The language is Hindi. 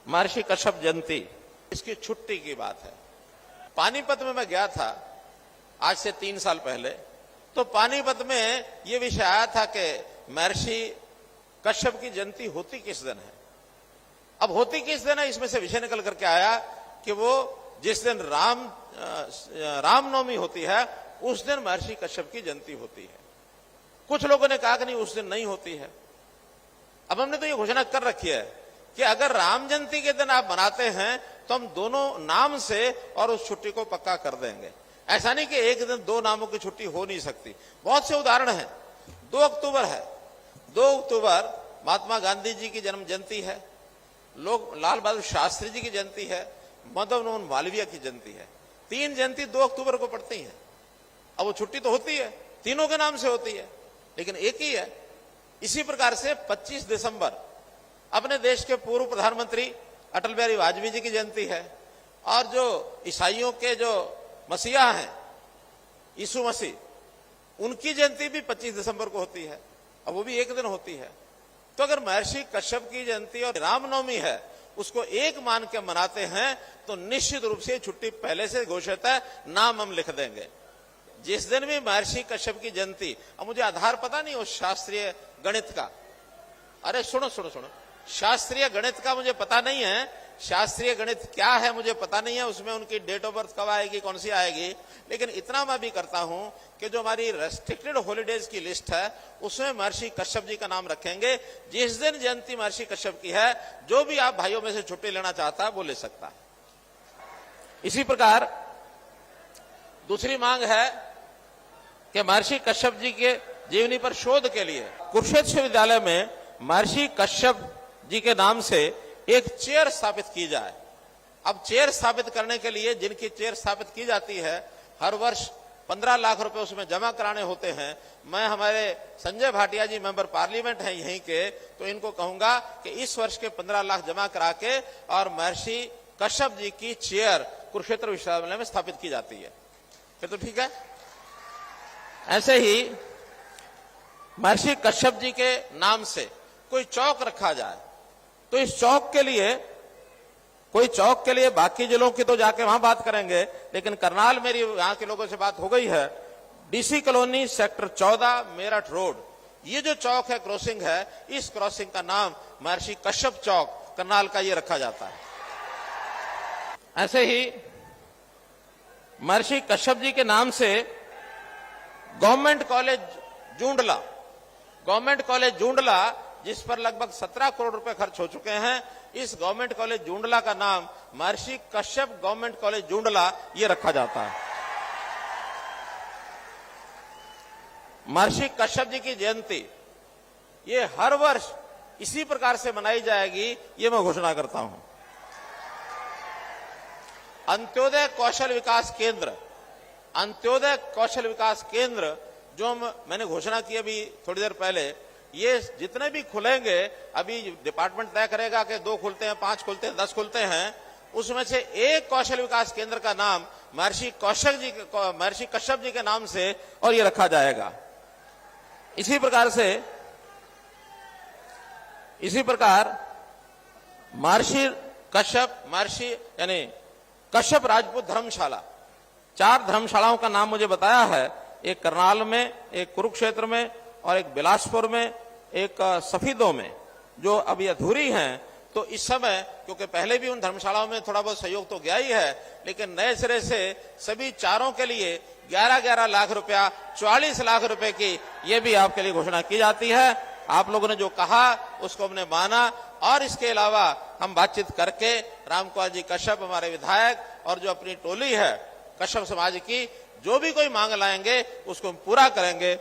महर्षि कश्यप जयंती, इसकी छुट्टी की बात है। पानीपत में मैं गया था आज से 3 साल पहले, तो पानीपत में यह विषय आया था कि महर्षि कश्यप की जयंती होती किस दिन है। अब होती किस दिन है, इसमें से विषय निकल करके आया कि वो जिस दिन रामनवमी होती है उस दिन महर्षि कश्यप की जयंती होती है। कुछ लोगों ने कहा कि नहीं, उस दिन नहीं होती है। अब हमने तो ये घोषणा कर रखी है कि अगर राम जयंती के दिन आप मनाते हैं तो हम दोनों नाम से और उस छुट्टी को पक्का कर देंगे। ऐसा नहीं कि एक दिन 2 नामों की छुट्टी हो नहीं सकती। बहुत से उदाहरण हैं। 2 अक्टूबर है, 2 अक्टूबर महात्मा गांधी जी की जन्म जयंती है, लोग लाल बहादुर शास्त्री जी की जयंती है, मदन मोहन मालवीय की जयंती है। 3 जयंती 2 अक्टूबर को पड़ती हैं। अब वो छुट्टी तो होती है, तीनों के नाम से होती है, लेकिन एक ही है। इसी प्रकार से 25 दिसंबर अपने देश के पूर्व प्रधानमंत्री अटल बिहारी वाजपेयी जी की जयंती है, और जो ईसाइयों के जो मसीहा हैं यीशु मसीह, उनकी जयंती भी 25 दिसंबर को होती है। अब वो भी एक दिन होती है। तो अगर महर्षि कश्यप की जयंती और रामनवमी है उसको एक मान के मनाते हैं तो निश्चित रूप से छुट्टी पहले से घोषित है, नाम हम लिख देंगे। जिस दिन भी महर्षि कश्यप की जयंती, अब मुझे आधार पता नहीं उस शास्त्रीय गणित का, अरे सुनो, शास्त्रीय गणित का मुझे पता नहीं है। शास्त्रीय गणित क्या है मुझे पता नहीं है, उसमें उनकी डेट ऑफ बर्थ कब आएगी, कौन सी आएगी। लेकिन इतना मैं भी करता हूं कि जो हमारी रेस्ट्रिक्टेड हॉलीडेज की लिस्ट है उसमें महर्षि कश्यप जी का नाम रखेंगे। जिस दिन जयंती महर्षि कश्यप की है, जो भी आप भाइयों में से छुट्टी लेना चाहता है वो ले सकता है। इसी प्रकार दूसरी मांग है कि महर्षि कश्यप जी के जीवनी पर शोध के लिए कुरुक्षेत्र विश्वविद्यालय में महर्षि कश्यप जी के नाम से एक चेयर स्थापित की जाए। अब चेयर स्थापित करने के लिए जिनकी चेयर स्थापित की जाती है, हर वर्ष 15 लाख रुपए उसमें जमा कराने होते हैं। मैं हमारे संजय भाटिया जी मेंबर पार्लियामेंट हैं यहीं के, तो इनको कहूंगा कि इस वर्ष के 15 लाख जमा करा के और महर्षि कश्यप जी की चेयर कुरुक्षेत्र विश्वविद्यालय में स्थापित की जाती है, फिर तो ठीक है। ऐसे ही महर्षि कश्यप जी के नाम से कोई चौक रखा जाए, तो इस चौक के लिए बाकी जिलों की तो जाके वहां बात करेंगे, लेकिन करनाल मेरी यहां के लोगों से बात हो गई है। DC colony sector 14 Meerut road, ये जो चौक है, क्रॉसिंग है, इस क्रॉसिंग का नाम महर्षि कश्यप चौक करनाल का ये रखा जाता है। ऐसे ही महर्षि कश्यप जी के नाम से गवर्नमेंट कॉलेज जूंडला, जिस पर लगभग 17 करोड़ रुपए खर्च हो चुके हैं, इस गवर्नमेंट कॉलेज जूंडला का नाम महर्षि कश्यप गवर्नमेंट कॉलेज जूंडला ये रखा जाता है। महर्षि कश्यप जी की जयंती ये हर वर्ष इसी प्रकार से मनाई जाएगी, ये मैं घोषणा करता हूं। अंत्योदय कौशल विकास केंद्र जो मैंने घोषणा की अभी थोड़ी देर पहले, ये जितने भी खुलेंगे, अभी डिपार्टमेंट तय करेगा कि 2 खुलते हैं, 5 खुलते हैं, 10 खुलते हैं, उसमें से एक कौशल विकास केंद्र का नाम महर्षि कश्यप जी के नाम से और ये रखा जाएगा। इसी प्रकार महर्षि कश्यप राजपूत धर्मशाला, 4 धर्मशालाओं का नाम मुझे बताया है। एक करनाल में, एक कुरुक्षेत्र में, और एक बिलासपुर में, एक सफीदों में, जो अभी अधूरी हैं। तो इस समय, क्योंकि पहले भी उन धर्मशालाओं में थोड़ा बहुत सहयोग तो गया ही है, लेकिन नए सिरे से सभी 4 के लिए 11-11 लाख रुपया, 44 लाख रुपए की ये भी आपके लिए घोषणा की जाती है। आप लोगों ने जो कहा उसको हमने माना, और इसके अलावा हम बातचीत करके रामकुमार जी कश्यप हमारे विधायक और जो अपनी टोली है कश्यप समाज की, जो भी कोई मांग लाएंगे उसको हम पूरा करेंगे।